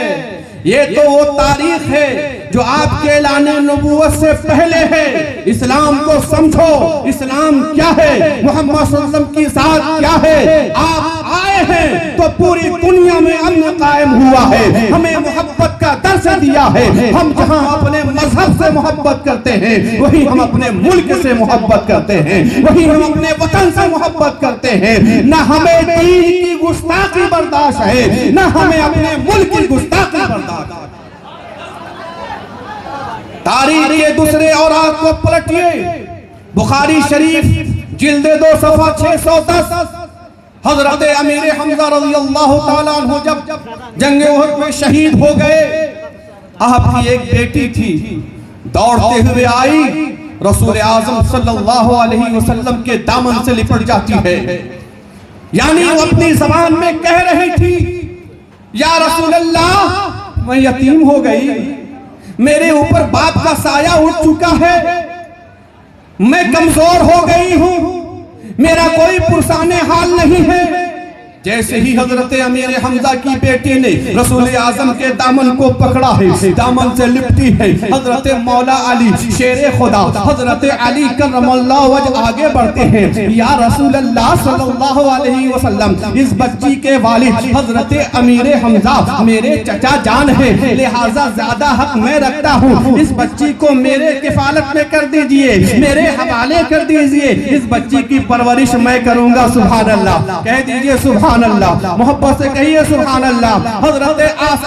ये तो वो तारीख है जो आपके ऐलान नबूवत से पहले है। इस्लाम को समझो, इस्लाम क्या है, मोहम्मद सल्लल्लाहु अलैहि वसल्लम की ज़ात क्या है। आप आए हैं तो पूरी दुनिया में अमन कायम हुआ है, हमें मोहब्बत का दर्स दिया है। हम जहां अपने मजहब से मोहब्बत करते हैं, वही हम अपने मुल्क से मोहब्बत करते हैं, वही हम अपने वतन से मोहब्बत करते हैं। न हमें दीन की गुस्ताखी बर्दाश्त है, न हमें अपने मुल्क की गुस्ताखी बर्दाश्त। तारीख के दूसरे और को पलटिए, बुखारी शरीफ जिल्द 2 सफा 610। हजरत अमीर हमजा रज़ियल्लाहु ताला अन्हु जब जंगे उहद में शहीद हो गए, आपकी एक बेटी थी, दौड़ते हुए आई, रसूल आज़म सल्लल्लाहु अलैहि वसल्लम के दामन से लिपट जाती है। यानी वो अपनी जबान में कह रही थी, या रसूल अल्लाह मैं यतीम हो गई, मेरे ऊपर बाप का साया उठ चुका है, मैं कमजोर हो गई हूं, मेरा कोई पुरसाने हाल नहीं है। जैसे ही हजरत अमीर हमजा की बेटी ने रसूल आजम के दामन को पकड़ा है, दामन से लिपटी है, हजरत मौला अली शेरे खुदा हजरत अली करमल्लाहु वजह आगे बढ़ते हैं, या रसूल अल्लाह सल्लल्लाहु अलैहि वसल्लम, इस बच्ची के वालिद हजरत अमीर हमजा मेरे चचा जान है, लिहाजा ज्यादा हक मैं रखता हूँ, इस बच्ची को मेरे किफालत में कर दीजिए, मेरे हवाले कर दीजिए, इस बच्ची की परवरिश मैं करूंगा। सुभान अल्लाह कह दीजिए, सुभान अल्लाह, मोहब्बत से कहिए सुभान अल्लाह।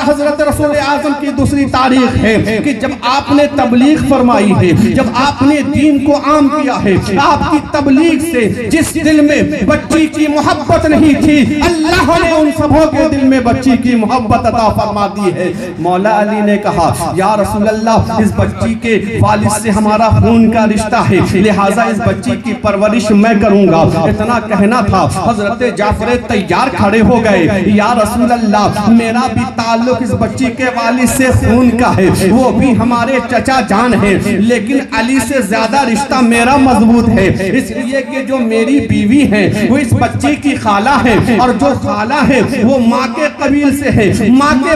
हजरत रसूल आज़म की दूसरी तारीख है कि जब आपने तबलीग फरमाई है, जब आपने दीन को आम किया है, आपकी तबलीग से जिस दिल में बच्ची की मोहब्बत नहीं थी, अल्लाह ने उन सबों के दिल में बच्ची की मोहब्बत अता फरमा दी है। मौला अली ने कहा, या रसूल अल्लाह, इस बच्ची के वालिद से हमारा खून का रिश्ता है, लिहाजा इस बच्ची की परवरिश मैं करूंगा। इतना कहना था, हजरत जाफर तैयार खड़े हो गए, या रसूल अल्लाह, मेरा भी ताल्लुक इस बच्ची के वालिद से खून का है, वो भी हमारे चचा जान है, लेकिन अली से ज्यादा रिश्ता मेरा मजबूत है, इसलिए कि जो मेरी बीवी है वो इस बच्ची की खाला है, और जो खाला है वो माँ के कबील से है, माँ के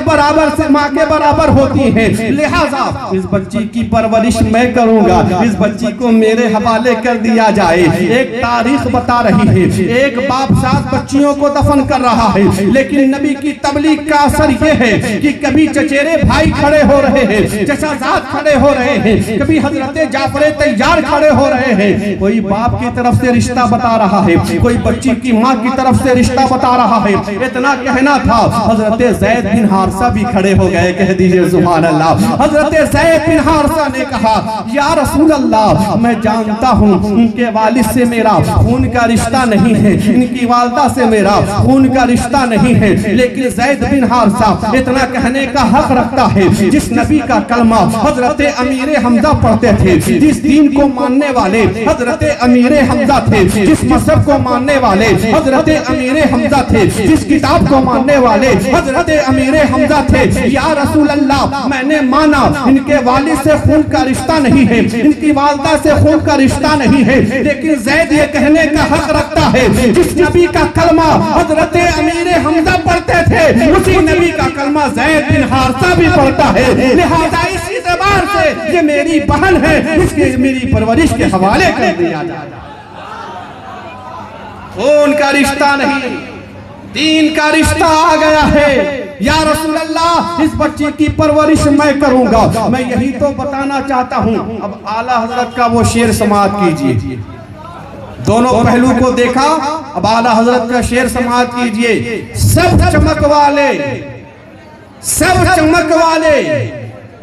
बराबर होती है, लिहाजा इस बच्ची की परवरिश मैं करूंगा, इस बच्ची को मेरे हवाले कर दिया जाए। एक तारीख बता रही है, एक बाप 7 बच्चियों को दफन कर रहा है। लेकिन नबी की तबलीग का असर ये है कि कभी चचेरे भाई खड़े हो रहे हैं, चचाजाद खड़े हो रहे हैं, कभी हजरत जाफर तैयार खड़े हो रहे हैं। कोई बाप की तरफ से रिश्ता बता रहा है, कोई बच्ची की माँ की तरफ से रिश्ता बता रहा है। इतना कहना था, हजरत ज़ैद बिन हारिसा भी खड़े हो गए। कह दीजिए सुभान अल्लाह। हजरत ज़ैद बिन हारिसा ने कहा, या रसूल अल्लाह, मैं जानता हूँ उनके वालिद से मेरा खून का रिश्ता नहीं है, इनकी वालदा से मेरा खून का रिश्ता नहीं है, लेकिन ज़ैद बिन हारिसा इतना कहने का हक रखता है, जिस नबी का कलमा हजरत अमीर हमजा पढ़ते थे, जिस दीन को मानने वाले हजरत अमीर हमजा थे, जिस मजहब को मानने वाले हजरत अमीर हमजा थे, जिस किताब को मानने वाले हजरत अमीर हमजा थे। या रसूल अल्लाह, मैंने माना इनके वालिद से खून का रिश्ता नहीं है, इनकी वालदा से खून का रिश्ता नहीं है, लेकिन ज़ैद ये कहने का हक रखता है, जिस नबी का कलमा हजरत अमीर हमजा पढ़ते थे, उसी नबी का कलमा ज़ैद बिन हारिसा भी पढ़ता है। लिहाजा इसी एतबार से ये मेरी बहन है, इसके मेरी परवरिश के हवाले कर दिया जाए। खून का रिश्ता नहीं, दीन का रिश्ता आ गया है। या रसूल अल्लाह, इस बच्ची की परवरिश मैं करूंगा। मैं यही तो बताना चाहता हूं। अब आला हजरत का वो शेर समाअत कीजिए। दोनों पहलू को देखा, अब आला हजरत का शेर समाअत कीजिए। सब चमक वाले, सब चमक वाले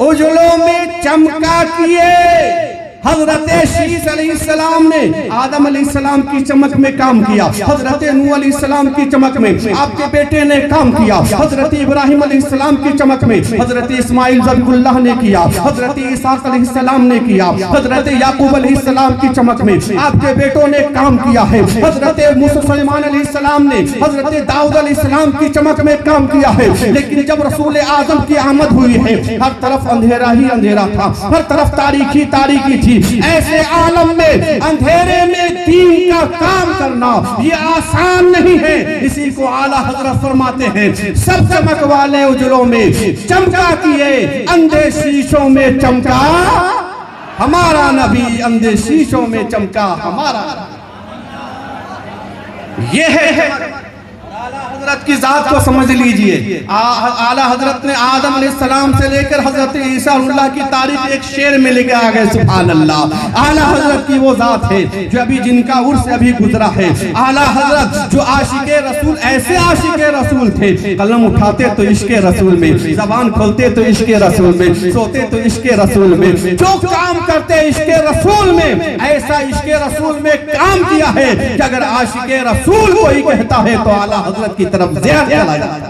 उजलों में चमका किए। हजरत शीश अलैहिस्सलाम ने आदम अलैहिस्सलाम की चमक में काम किया, हजरत नूह अलैहिस्सलाम की चमक में आपके बेटे ने काम किया, हजरत इब्राहिम अलैहिस्सलाम की चमक में हजरत इस्माइल ज़बीहुल्लाह ने किया, हजरत ईसाक अलैहिस्सलाम ने किया, हजरत याकूब अलैहिस्सलाम की चमक में आपके बेटों ने काम किया है, हजरत मूसा सुलेमान अलैहिस्सलाम ने हजरत दाऊद अलैहिस्सलाम की चमक में काम किया है। लेकिन जब रसूल आजम की आमद हुई है, हर तरफ अंधेरा ही अंधेरा था, हर तरफ तारीखी तारीखी थी। ऐसे आलम में अंधेरे में दीन का काम करना ये आसान नहीं है। इसी को आला हजरत फरमाते हैं, सब चमक वाले उजलों में चमका किए, अंधे शीशों में चमका हमारा नबी, अंधे शीशों में चमका हमारा। ये है आला हजरत की जात को समझ लीजिए। आला हजरत ने आदम अलैहिस्सलाम से लेकर हजरत ईसा अल्लाह की तारीफ एक शेर में लेके आ गए। सुभान अल्लाह। आला हजरत की वो जात है जो अभी जिनका उर्स अभी गुजरा है। आला हजरत जो आशिके रसूल, ऐसे आशिके रसूल थे, कलम उठाते तो इश्के रसूल में, जबान खोलते तो इश्के रसूल में, सोते तो इश्के रसूल में, जो काम करते इश्के रसूल में, ऐसा इश्के रसूल में काम किया है कि अगर आशिके रसूल कोई कहता है तो आला हजरत की तरफ ज़्यादा चला जाता।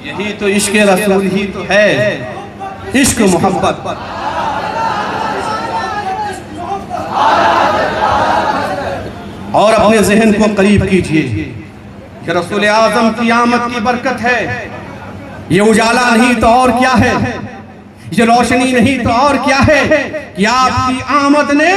यही तो इश्क रसूल ही तो है, इश्क मोहब्बत। और अपने जहन को करीब कीजिए कि रसूल आजम की आमद की बरकत है। ये उजाला नहीं तो और क्या है, ये रोशनी नहीं तो और क्या है कि आपकी आमद ने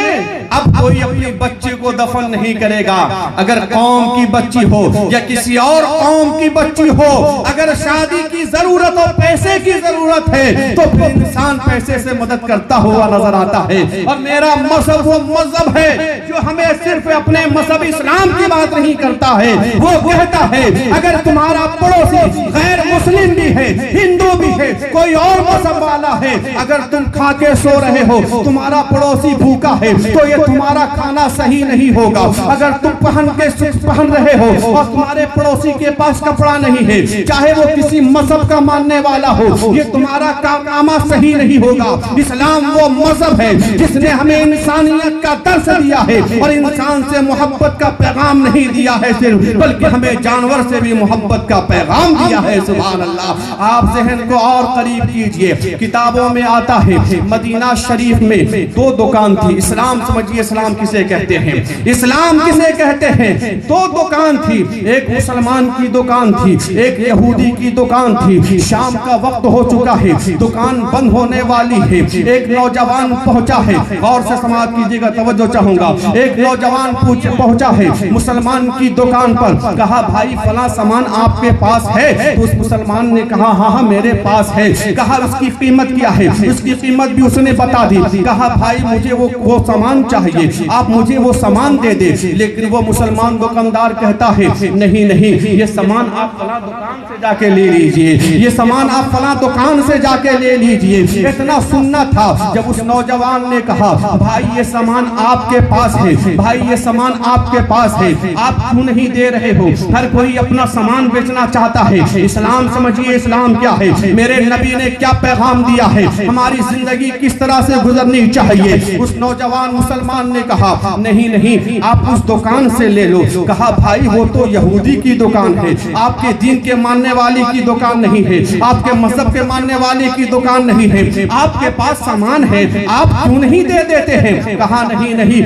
अब कोई अपनी बच्ची को दफन नहीं करेगा। अगर कौम की बच्ची हो या किसी और कौम की बच्ची हो, अगर शादी की जरूरत हो, पैसे की जरूरत है, तो फिर इंसान पैसे से मदद करता हुआ नजर आता है। और मेरा मजहब वो मजहब है जो हमें सिर्फ अपने मजहब इस्लाम की बात नहीं करता है, वो कहता है अगर तुम्हारा पड़ोसी गैर मुस्लिम भी है, हिंदू भी है, कोई और मजहब वाला है, अगर तुम खा के सो रहे हो, तुम्हारा पड़ोसी भूखा है, तो ये तुम्हारा खाना सही नहीं होगा। अगर तुम पहन रहे हो और तुम्हारे पड़ोसी के पास कपड़ा नहीं है, चाहे वो किसी मजहब का मानने वाला हो, ये तुम्हारा कारनामा सही नहीं होगा। इस्लाम वो मजहब है जिसने हमें इंसानियत का दर्स दिया है और इंसान से मोहब्बत का पैगाम नहीं दिया है सिर्फ, बल्कि हमें जानवर से भी मोहब्बत का पैगाम दिया है। सुभान अल्लाह। आप जहन को और करीब कीजिए। किताबों में आता है मदीना शरीफ में दो दुकान थी। इस्लाम समझिए, इस्लाम किसे कहते हैं, इस्लाम किसे कहते हैं। दो दुकान थी, एक मुसलमान की दुकान थी, एक यहूदी की दुकान थी। शाम का वक्त हो चुका है, दुकान बंद होने वाली है। एक नौजवान पहुंचा है, गौर से समाप्त कीजिएगा, तवज्जो चाहूंगा। एक नौजवान पहुंचा है मुसलमान की दुकान पर, कहा भाई फला सामान आपके पास है? तो उस मुसलमान ने कहा हाँ हाँ मेरे पास है। कहा उसकी कीमत क्या है? उसकी कीमत भी उसने बता दी। कहा भाई मुझे वो सामान चाहिए, आप मुझे वो सामान दे दे। लेकिन वो मुसलमान दुकानदार कहता है नहीं नहीं, ये सामान आप फला दुकान से जाके ले लीजिए, ये सामान आप फला दुकान से जाके ले लीजिए। इतना सुनना था जब उस नौजवान ने कहा भाई ये सामान आपके पास है, भाई ये सामान आपके पास है, आप क्यों नहीं दे रहे हो? हर कोई अपना सामान बेचना चाहता है। इस्लाम समझिए, इस्लाम क्या है, मेरे नबी ने क्या पैगाम दिया है, हमारी जिंदगी किस तरह से गुजरनी चाहिए। उस नौजवान मुसलमान ने कहा नहीं नहीं, आप उस दुकान से ले लो। कहा भाई वो तो यहूदी की दुकान है, आपके दीन के मानने वाले की दुकान नहीं है, आपके मजहब के मानने वाले की दुकान नहीं है, आपके पास सामान है, आप क्यों नहीं दे देते हैं? कहा नहीं नहीं,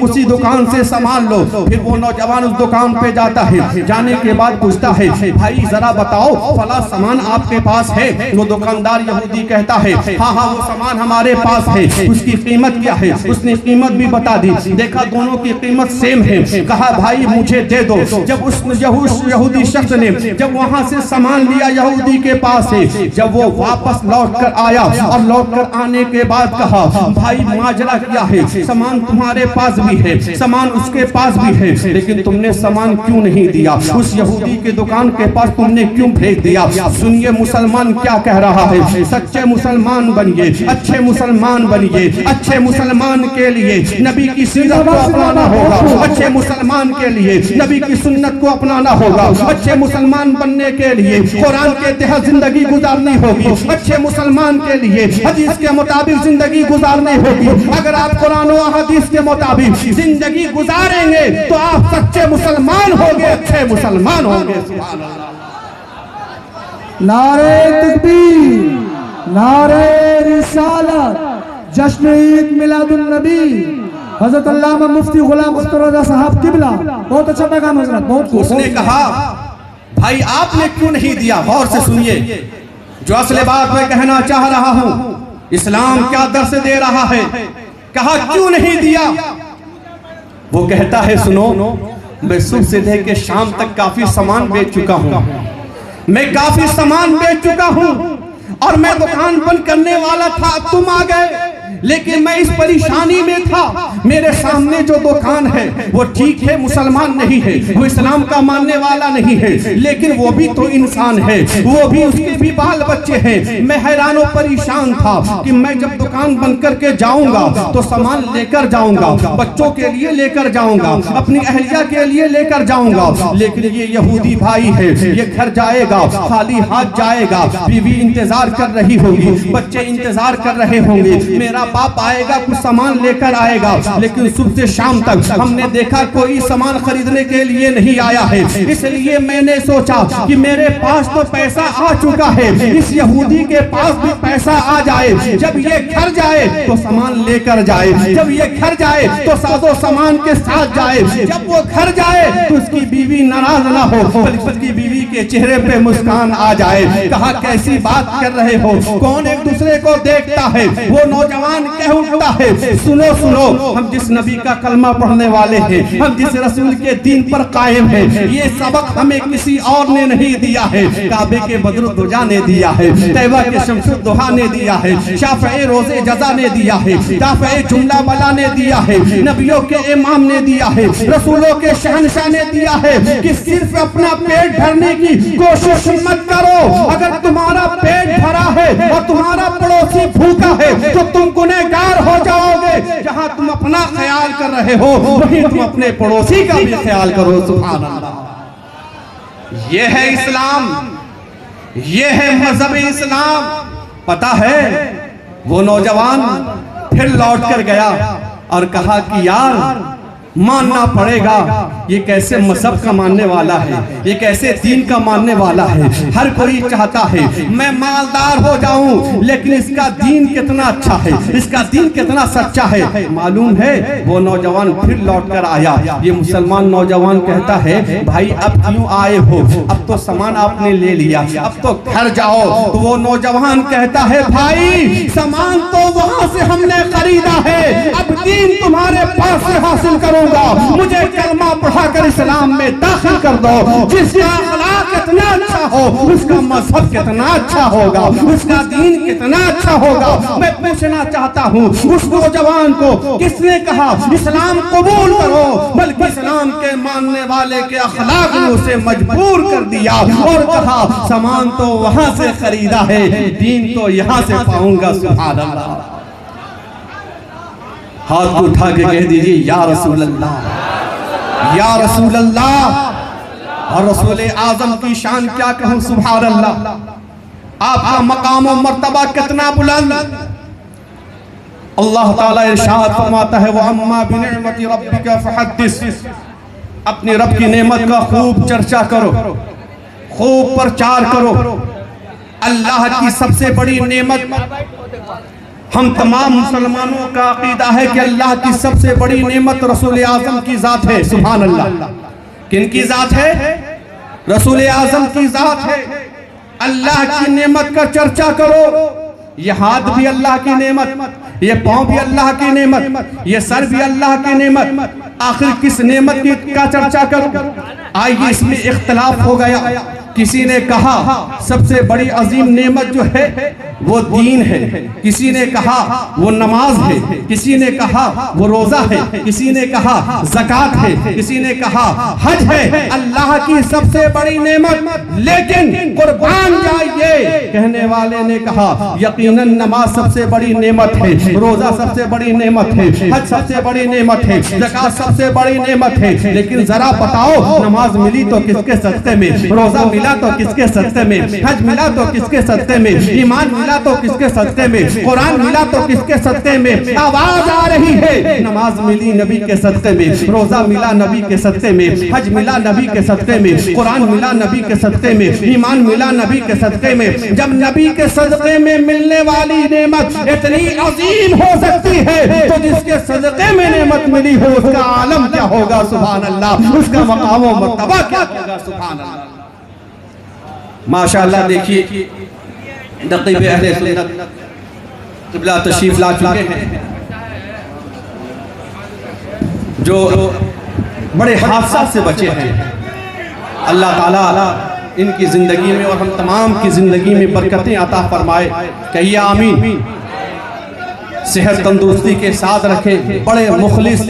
उसी दुकान से सामान लो। फिर वो नौजवान उस दुकान पे जाता है, जाने के बाद पूछता है भाई जरा बताओ फला सामान आपके पास है? वो दुकानदार यहूदी कहता है हाँ हाँ वो सामान हमारे पास है, उसकी कीमत क्या है? उसने कीमत भी बता दी, देखा दोनों की कीमत सेम है। कहा भाई मुझे दे दो। जब उस यहूदी शख्स ने जब वहां से सामान लिया यहूदी के पास से, जब वो वापस लौट कर आया और लौट कर आने के बाद कहा भाई माजरा क्या है, सामान तुम्हारे पास भी है, सामान उसके पास भी है, लेकिन तुमने सामान क्यों नहीं दिया? उस यहूदी के दुकान के पास तुमने क्यों भेज दिया? सुनिए मुसलमान क्या कह रहा है, सच्चे मुसलमान बनिए, अच्छे मुसलमान बनिए। अच्छे मुसलमान के लिए नबी की सीरत को अपनाना होगा, अच्छे मुसलमान के लिए नबी की सुन्नत को अपनाना होगा, अच्छे मुसलमान बनने के लिए कुरान के तहत जिंदगी गुजारनी होगी, अच्छे मुसलमान के लिए हदीस के मुताबिक जिंदगी गुजारनी होगी। अगर आप कुरान और हदीस के मुताबिक जिंदगी गुजारेंगे तो आप सच्चे मुसलमान होंगे, अच्छे मुसलमान होंगे। सुभान अल्लाह। नारे तकबीर, नारे रिसालत, जश्न ईद मिलादुन नबी। हजरत अल्लामा मुफ्ती गुलाम अख्तर रज़ा साहब किबला, बहुत अच्छा पैगाम हजरत, बहुत। उसने कहा भाई आपने क्यों नहीं दिया? गौर से सुनिए जो असली बात मैं कहना चाह रहा हूं, इस्लाम क्या दर्श दे रहा है। कहा क्यों नहीं दिया? वो कहता है सुनो, मैं सुबह से लेकर शाम तक काफी सामान बेच चुका हूं, मैं काफी सामान बेच चुका हूं और मैं दुकान बंद करने वाला था, तुम आ गए। लेकिन मैं इस परेशानी में था, मेरे सामने जो दुकान है वो ठीक है, मुसलमान नहीं है, वो इस्लाम का मानने वाला नहीं है, लेकिन वो भी तो इंसान है, वो भी, उसके भी बाल बच्चे हैं। मैं हैरान और परेशान था कि मैं जब दुकान बंद करके जाऊंगा तो सामान लेकर जाऊंगा, बच्चों के लिए लेकर जाऊंगा, अपनी अहलिया के लिए लेकर जाऊंगा, लेकिन ये यहूदी भाई है, ये घर जाएगा खाली हाथ जाएगा, बीवी इंतजार कर रही होगी, बच्चे इंतजार कर रहे होंगे, मेरा बाप आएगा कुछ सामान लेकर आएगा, लेकिन सुबह से शाम तक हमने देखा कोई सामान खरीदने के लिए नहीं आया है। इसलिए मैंने सोचा कि मेरे पास तो पैसा आ चुका है, इस यहूदी के पास भी पैसा आ जाए, जब ये घर जाए तो सामान लेकर जाए, जब ये घर जाए तो सादो सामान के साथ जाए, जब वो घर जाए तो उसकी बीवी नाराज ना हो, बल्कि उसकी बीवी के चेहरे पे मुस्कान आ जाए। कहा कैसी बात कर रहे हो, कौन एक दूसरे को देखता है? वो नौजवान कह उठता है सुनो सुनो, हम जिस नबी का कलमा पढ़ने वाले हैं, हम जिस रसूल के दीन पर कायम हैं, ये सबक हमें किसी और ने नहीं दिया है, काबे के बदरुद्दोजा ने दिया है, तैबा के शम्सुद्दोहा ने दिया है, शाफ़ई रोज़े जज़ा ने दिया है, दाफ़े जुमला बला ने दिया है, नबियों के इमाम ने दिया है, रसूलों के शहंशाह ने दिया है कि सिर्फ अपना पेट भरने की कोशिश मत करो। अगर तुम्हारा पेट भरा है और तुम्हारा पड़ोसी भूखा है तो तुम गुनहगार हो जाओगे। जहां तुम अपना ख्याल कर रहे हो वहीं तुम अपने पड़ोसी का भी ख्याल करो। सुभान अल्लाह। ये है इस्लाम, ये है मजहब इस्लाम। पता है वो नौजवान फिर लौट कर गया और कहा कि यार मानना पड़ेगा, ये कैसे मजहब का मानने वाला है, ये कैसे दीन का मानने वाला है। हर कोई चाहता है मैं मालदार हो जाऊं, लेकिन इसका दीन कितना अच्छा है, इसका दीन कितना सच्चा है। मालूम है वो नौजवान फिर लौट कर आया। ये मुसलमान नौजवान कहता है भाई अब क्यों आए हो, अब तो सामान आपने ले लिया, अब तो घर जाओ। तो वो नौजवान कहता है भाई सामान तो वहां से हमने खरीदा है, अब दीन तुम्हारे पास से हासिल करूंगा, मुझे कलमा पढ़ाकर इस्लाम में दाखिल कर दो। जिसका अखलाक कितना अच्छा हो, उसका मजहब कितना अच्छा होगा, उसका दीन कितना अच्छा होगा। मैं पूछना चाहता हूँ उस नौजवान को किसने कहा इस्लाम कबूल करो, बल्कि इस्लाम के मानने वाले के अखलाक ने उसे मजबूर कर दिया और कहा सामान तो वहां से खरीदा है, दीन तो यहाँ से पाऊंगा। सुभान अल्लाह। हाथ उठा के कह दीजिए या रसूल अल्लाह, या रसूल अल्लाह। और रसूल आजम की शान क्या कहूं, सुभान अल्लाह। आपका मकाम और मर्तबा कितना बुलंद। अल्लाह ताला इरशाद फरमाता है, वो अम्मा बिनिअमति रब्बिका फहद्दिस, अपने रब की नेमत का खूब चर्चा करो, खूब प्रचार करो। अल्लाह की सबसे बड़ी नेमत, हम तमाम मुसलमानों का अकीदा है कि अल्लाह की सबसे बड़ी नेमत रसूल आजम की जात है। सुभान अल्लाह। किन की जात है? रसूल आजम की जात है। अल्लाह की नेमत का चर्चा करो। ये हाथ भी अल्लाह की नेमत, ये पांव भी अल्लाह की नेमत, ये सर भी अल्लाह की नेमत। आखिर किस नेमत की का चर्चा करो? आइए, इसमें इख्तलाफ हो गया। किसी ने कहा सबसे बड़ी अजीम नेमत जो है वो दीन है, किसी ने कहा वो नमाज है, किसी ने कहा वो रोजा है, किसी ने कहा ज़कात है, किसी ने कहा हज है। अल्लाह की सबसे बड़ी नेमत, लेकिन कुर्बान जाइए कहने वाले ने कहा यकीनन नमाज सबसे बड़ी नेमत है, रोजा सबसे बड़ी नेमत है, हज सबसे बड़ी नेमत है, ज़कात सबसे बड़ी नेमत है। लेकिन जरा बताओ, नमाज मिली तो किसके सदक़े में, रोजा मिला तो किसके सदक़े में, हज मिला तो किसके सदक़े में, ईमान मिला तो किसके सदक़े में, कुरान मिला तो किसके सदक़े में। आवाज आ रही है, नमाज मिली नबी के सदक़े में, रोजा मिला नबी के सदक़े में, हज मिला नबी के सदक़े में, कुरान मिला नबी के सदक़े में, ईमान मिला नबी के सदक़े में। जब नबी के सदक़े में मिलने वाली नेमत इतनी अजीम हो सकती है, तो जिसके सदक़े में नेमत मिली हो उसका आलम क्या होगा। सुभान अल्लाह। उसका मकाम व मर्तबा क्या होगा। सुभान अल्लाह। माशाअल्लाह। देखिए नक़ीब अहले सुन्नत क़िबला तशरीफ ला चुके हैं, जो बड़े हादसा से बचे हैं। अल्लाह ताला इनकी ज़िंदगी में और हम तमाम की ज़िंदगी में बरकतें अता फरमाए। कहिए आमीन। सेहत तंदुरुस्ती के साथ रखें, बड़े मुखलिस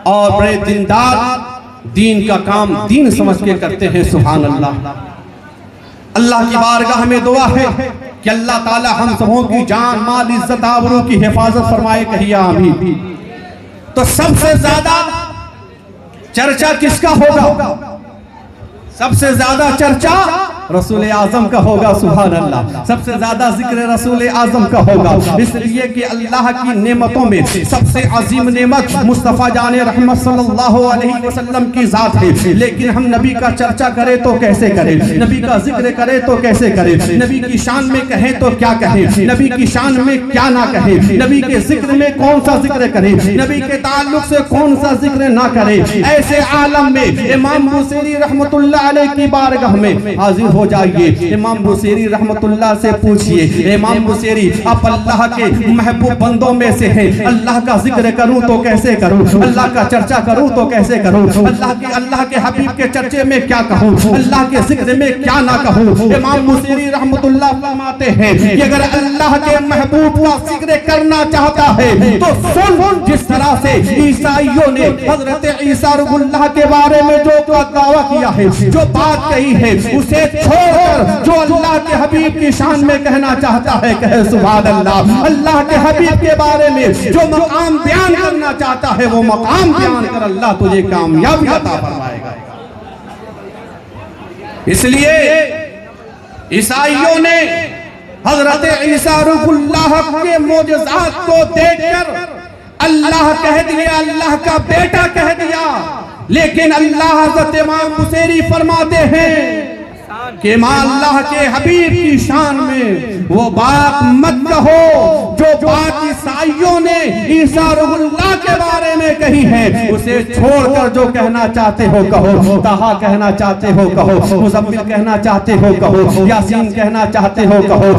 और बड़े दीनदार, दीन का काम दीन समझ के करते हैं। सुभान अल्लाह। अल्लाह की बारगाह में दुआ है कि अल्लाह ताला हम सबों की जान माल इज्जत आबरू की हिफाजत फरमाए। कहिए आमीन। तो सबसे ज्यादा चर्चा किसका होगा? सबसे ज्यादा चर्चा रसूल आजम का होगा। सुभान अल्लाह। सबसे ज्यादा जिक्र रसूल आजम का होगा, इसलिए कि अल्लाह की नेमतों में सबसे अजीम नेमत मुस्तफ़ा जाने रहमत सल्लल्लाहु अलैहि वसल्लम की जात है। लेकिन हम नबी का चर्चा करें तो कैसे करें, नबी का जिक्र करें तो कैसे करें, नबी की शान में कहें तो क्या कहें, नबी की शान में क्या ना कहें, नबी के जिक्र में कौन सा जिक्र करें, नबी के ताल्लुक से कौन सा जिक्र ना करें। ऐसे आलम में इमाम बुसीरी रहमतुल्लाह अलैह की बारगाह में हाजिर हो जाइए। इमाम बुसीरी रहमतुल्लाह से पूछिए, इमाम बुसीरी आप अल्लाह के महबूब बंदों में से हैं, अल्लाह का जिक्र करूं तो कैसे करूं, अल्लाह का चर्चा करूं तो कैसे करूं, अल्लाह के हबीब के चर्चे में क्या कहूं, अल्लाह के जिक्र में क्या ना कहूं। इमाम बुसीरी रहमतुल्लाह फरमाते हैं कि अगर अल्लाह के महबूब का जिक्र करना चाहता है तो सुन, जिस तरह से ईसाइयों ने हजरत ईसा रुहुल्लाह के बारे में जो दावा किया है, जो बात कही है, उसे छोड़कर जो अल्लाह के हबीब की शान में कहना चाहता है कहे सुभान अल्लाह। अल्लाह के हबीब के बारे में जो मकाम बयान करना चाहता है वो मकाम बयान कर, अल्लाह तुझे कामयाबी अता फरमाएगा। इसलिए ईसाइयों ने हजरत ईसा रुहुल्लाह के मोजज़ात को देखकर अल्लाह कह दिया, अल्लाह का बेटा कह दिया। लेकिन अल्लाह हज़रत इमाम बुसीरी फरमाते हैं कि अल्लाह के हबीब की शान में वो बात मत कहो जो बात ईसाइयों ने ईसा रुहुल्लाह के बारे में कही। नहीं है, उसे छोड़कर जो कहना चाहते हो कहो, ताहा कहना चाहते हो कहो, मुज़म्मिल कहना चाहते हो कहो, यासीन कहना चाहते हो कहो,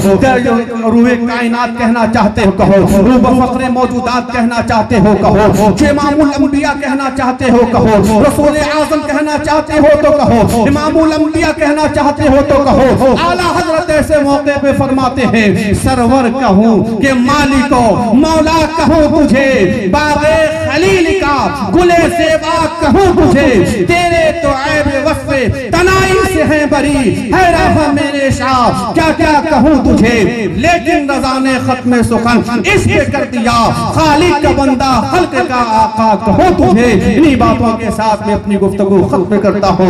रूहे कायनात कहना चाहते हो कहो, रूह फख्रे मौजूदात कहना चाहते हो कहो, इमामुल अंबिया कहना चाहते हो कहो, रसूल आज़म कहना चाहते हो तो कहो, इमामुल अंबिया कहना चाहते हो तो कहो। आला हजरत ऐसे मौके पे फरमाते हैं, सरवर कहूँ कि मालिको मौला कहूँ तुझे, बागे खलील का गुले सेबा कहूँ तुझे, तेरे तो ऐब वस्फ़े तनाई से है बरी, है रफ़ा मेरे शाह क्या क्या कहूँ तुझे। लेकिन रज़ा ने ख़त्म सुखन इश्क कर दिया, खालिक का बंदा हल्क का आका कहूँ तुझे। इन्हीं बातों के साथ में अपनी गुफ्तगू खत्म करता हूँ।